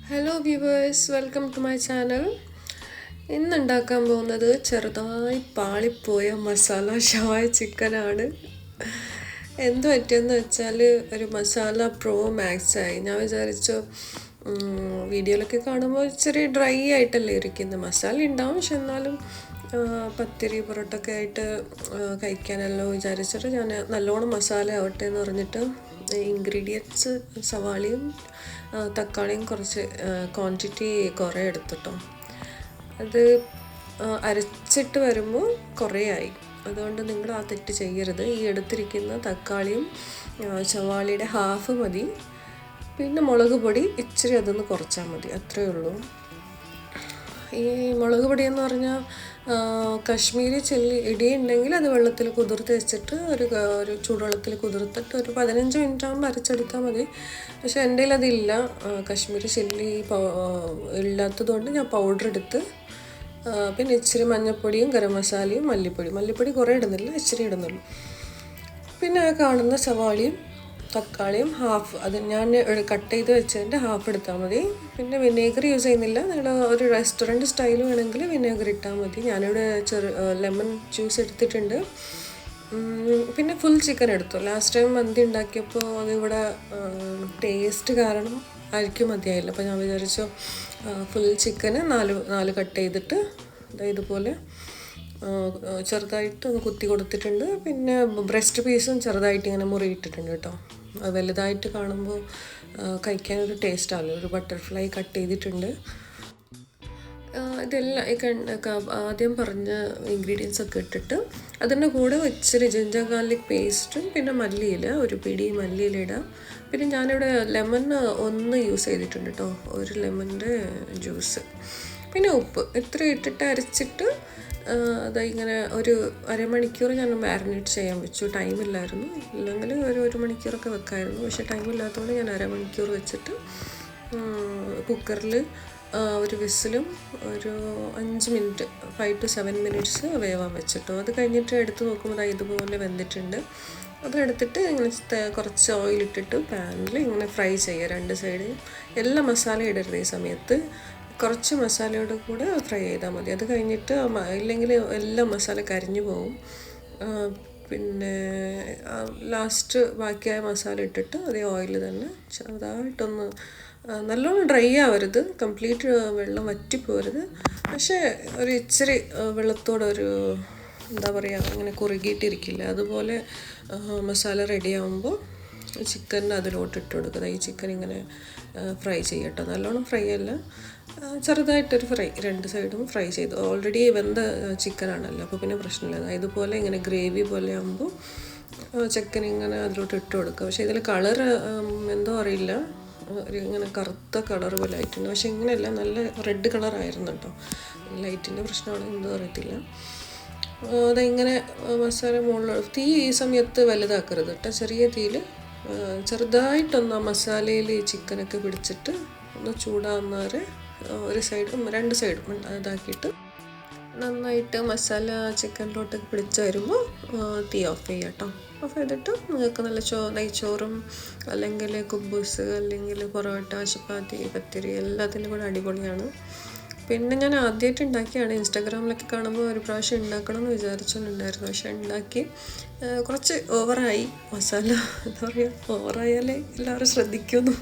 Hello viewers, welcome to my channel. ഇന്ന് ഉണ്ടാക്കാൻ പോകുന്നത് ചെറുതായി പാളിപ്പോയ മസാല ഷവായ ചിക്കനാണ്. എന്ത് പറ്റിയെന്ന് വെച്ചാൽ ഒരു മസാല പ്രോ മാക്സ് ആയി. ഞാൻ വിചാരിച്ചു വീഡിയോയിലൊക്കെ കാണുമ്പോൾ ഇച്ചിരി ഡ്രൈ ആയിട്ടല്ലേ ഇരിക്കുന്നത്. മസാല ഉണ്ടാവും, പക്ഷെ എന്നാലും പത്തിരി പൊറോട്ടൊക്കെ ആയിട്ട് കഴിക്കാനല്ലോ വിചാരിച്ചിട്ട് ഞാൻ നല്ലോണം മസാല ആവട്ടെ എന്ന് പറഞ്ഞിട്ട് ഇൻഗ്രീഡിയൻസ് സവാളയും തക്കാളിയും കുറച്ച് ക്വാണ്ടിറ്റി കുറേ എടുത്തിട്ടോ. അത് അരച്ചിട്ട് വരുമ്പോൾ കുറേ ആയി. അതുകൊണ്ട് നിങ്ങൾ ആ തെറ്റ് ചെയ്യരുത്. ഈ എടുത്തിരിക്കുന്ന തക്കാളിയും സവാളയുടെ ഹാഫ് മതി. പിന്നെ മുളക് പൊടി ഇച്ചിരി അതൊന്ന് കുറച്ചാൽ മതി, അത്രയേ ഉള്ളൂ. ഈ മുളക് പൊടി എന്ന് പറഞ്ഞാൽ കശ്മീരി ചില്ലി ഇടി ഉണ്ടെങ്കിൽ അത് വെള്ളത്തിൽ കുതിർത്ത് വെച്ചിട്ട് ഒരു ചൂടുവെള്ളത്തിൽ കുതിർത്തിട്ട് ഒരു 15 മിനിറ്റ് ആകുമ്പോൾ അരച്ചെടുത്താൽ മതി. പക്ഷെ എൻ്റെ കയ്യിൽ അതില്ല, കശ്മീരി ചില്ലി ഇല്ലാത്തതുകൊണ്ട് ഞാൻ പൗഡർ എടുത്ത് പിന്നെ ഇച്ചിരി മഞ്ഞൾപ്പൊടിയും ഗരം മസാലയും മല്ലിപ്പൊടി കുറേ ഇടുന്നില്ല, ഇച്ചിരി ഇടുന്നുള്ളൂ. പിന്നെ ആ കാണുന്ന സവാളയും തക്കാളിയും ഹാഫ്, അത് ഞാൻ കട്ട് ചെയ്ത് വെച്ചതിൻ്റെ ഹാഫ് എടുത്താൽ മതി. പിന്നെ വിനേഗർ യൂസ് ചെയ്യുന്നില്ല, നിങ്ങൾ ഒരു റെസ്റ്റോറൻറ്റ് സ്റ്റൈൽ വേണമെങ്കിൽ വിനേഗർ ഇട്ടാൽ മതി. ഞാനിവിടെ ലെമൺ ജ്യൂസ് എടുത്തിട്ടുണ്ട്. പിന്നെ ഫുൾ ചിക്കൻ എടുത്തു. ലാസ്റ്റ് ടൈം മന്തി ഉണ്ടാക്കിയപ്പോൾ അതിവിടെ ടേസ്റ്റ് കാരണം ആയിരിക്കും മതിയായില്ല. അപ്പോൾ ഞാൻ വിചാരിച്ചു ഫുൾ ചിക്കന് നാല് കട്ട് ചെയ്തിട്ട് ഇതുപോലെ ചെറുതായിട്ട് ഒന്ന് കുത്തി കൊടുത്തിട്ടുണ്ട്. പിന്നെ ബ്രസ്റ്റ് പീസും ചെറുതായിട്ട് ഇങ്ങനെ മുറിയിട്ടിട്ടുണ്ട് കേട്ടോ. വലുതായിട്ട് കാണുമ്പോൾ കഴിക്കാനൊരു ടേസ്റ്റ് ആവില്ല. ഒരു ബട്ടർഫ്ലൈ കട്ട് ചെയ്തിട്ടുണ്ട്. ഇതെല്ലാം ആദ്യം പറഞ്ഞ ഇൻഗ്രീഡിയൻസ് ഒക്കെ ഇട്ടിട്ട് അതിൻ്റെ കൂടെ ഇച്ചിരി ജിഞ്ചർ ഗാർലിക് പേസ്റ്റും പിന്നെ മല്ലിയില, ഒരു പിടി മല്ലിയില ഇടാം. പിന്നെ ഞാനിവിടെ ലെമൺ ഒന്ന് യൂസ് ചെയ്തിട്ടുണ്ട് കേട്ടോ, ഒരു ലെമണിൻ്റെ ജ്യൂസ്. പിന്നെ ഉപ്പ് ഇത്ര ഇട്ടിട്ട് അരച്ചിട്ട് ഇങ്ങനെ ഒരു അരമണിക്കൂർ ഞാൻ മാരിനേറ്റ് ചെയ്യാൻ വെച്ചു. ടൈമില്ലായിരുന്നു, ഇല്ലെങ്കിൽ ഒരു മണിക്കൂറൊക്കെ വെക്കായിരുന്നു. പക്ഷേ ടൈമില്ലാത്തതുകൊണ്ട് ഞാൻ അരമണിക്കൂർ വെച്ചിട്ട് കുക്കറിൽ ഒരു വിസിലും ഒരു 5 മിനിറ്റ് 5 to 7 മിനിറ്റ്സ് വേവാൻ വെച്ചിട്ടോ. അത് കഴിഞ്ഞിട്ട് എടുത്ത് നോക്കുമ്പോൾ ഇതുപോലെ വെന്തിട്ടുണ്ട്. അതെടുത്തിട്ട് ഇങ്ങനെ കുറച്ച് ഓയിലിട്ടിട്ട് പാനിൽ ഇങ്ങനെ ഫ്രൈ ചെയ്യുക, 2 സൈഡും. എല്ലാ മസാലയും ഇടരുത് ഈ സമയത്ത്, കുറച്ച് മസാലയോട് കൂടെ ഫ്രൈ ചെയ്താൽ മതി. അത് കഴിഞ്ഞിട്ട് ഇല്ലെങ്കിൽ എല്ലാ മസാല കരിഞ്ഞു പോകും. പിന്നെ ലാസ്റ്റ് ബാക്കിയായ മസാല ഇട്ടിട്ട് അതേ ഓയിൽ തന്നെ ചെറുതായിട്ടൊന്ന്, നല്ലോണം ഡ്രൈ ആവരുത്, കംപ്ലീറ്റ് വെള്ളം വറ്റിപ്പോരുത്. പക്ഷേ ഒരു ഇച്ചിരി വെള്ളത്തോടൊരു എന്താ പറയുക, അങ്ങനെ കുറുകിയിട്ടിരിക്കില്ല. അതുപോലെ മസാല റെഡി ആകുമ്പോൾ ചിക്കൻ അതിലോട്ട് ഇട്ട് കൊടുക്കുക. ഈ ചിക്കൻ ഇങ്ങനെ ഫ്രൈ ചെയ്യട്ടോ, നല്ലോണം ഫ്രൈ അല്ല, ചെറുതായിട്ടൊരു ഫ്രൈ, 2 സൈഡും ഫ്രൈ ചെയ്തു. ഓൾറെഡി വെന്ത ചിക്കനാണല്ലോ, അപ്പോൾ പിന്നെ പ്രശ്നമില്ല. ഇതുപോലെ ഇങ്ങനെ ഗ്രേവി പോലെ ആകുമ്പോൾ ചിക്കൻ ഇങ്ങനെ അതിലോട്ട് ഇട്ട് കൊടുക്കുക. പക്ഷേ ഇതിൽ കളർ എന്തോ അറിയില്ല, ഇങ്ങനെ കറുത്ത കളർ പോലെ ആയിട്ടുണ്ട്. പക്ഷേ ഇങ്ങനെയല്ല, നല്ല റെഡ് കളറായിരുന്നു കേട്ടോ. ലൈറ്റിൻ്റെ പ്രശ്നമാണോ എന്തോ അറിയത്തില്ല. അതിങ്ങനെ മസാല മുകളിൽ തീ ഈ സമയത്ത് വലുതാക്കരുത് കേട്ടോ, ചെറിയ തീയിൽ ചെറുതായിട്ടൊന്ന് മസാലയിൽ ഈ ചിക്കനൊക്കെ പിടിച്ചിട്ട് ഒന്ന് ചൂടാവുന്നവരെ ഒരു സൈഡും 2 സൈഡും ഇതാക്കിയിട്ട് നന്നായിട്ട് മസാല ചിക്കനിലോട്ടൊക്കെ പിടിച്ച് വരുമ്പോൾ തീ ഓഫ് ചെയ്യുക കേട്ടോ. ഓഫ് ചെയ്തിട്ട് നിങ്ങൾക്ക് നല്ല നെയ്ച്ചോറും അല്ലെങ്കിൽ കുബൂസ് അല്ലെങ്കിൽ പൊറോട്ട, ചപ്പാത്തി, പത്തിരി എല്ലാത്തിൻ്റെ കൂടെ അടിപൊളിയാണ്. പിന്നെ ഞാൻ ആദ്യമായിട്ട് ഉണ്ടാക്കിയാണ്. ഇൻസ്റ്റാഗ്രാമിലൊക്കെ കാണുമ്പോൾ ഒരു പ്രാവശ്യം ഉണ്ടാക്കണം എന്ന് വിചാരിച്ചിട്ടുണ്ടായിരുന്നു. പക്ഷെ ഉണ്ടാക്കി കുറച്ച് ഓവറായി മസാല. എന്താ പറയുക, ഓവറായാലേ എല്ലാവരും ശ്രദ്ധിക്കുന്നു.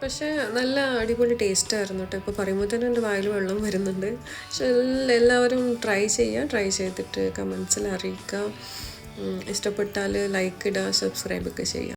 പക്ഷേ നല്ല അടിപൊളി ടേസ്റ്റായിരുന്നു കേട്ടോ. ഇപ്പോൾ പറയുമ്പോൾ തന്നെ എൻ്റെ വായിൽ വെള്ളം വരുന്നുണ്ട്. പക്ഷെ എല്ലാവരും ട്രൈ ചെയ്തിട്ട് കമൻസിൽ അറിയിക്കുക. ഇഷ്ടപ്പെട്ടാൽ ലൈക്ക് ഇടുക, സബ്സ്ക്രൈബൊക്കെ ചെയ്യുക.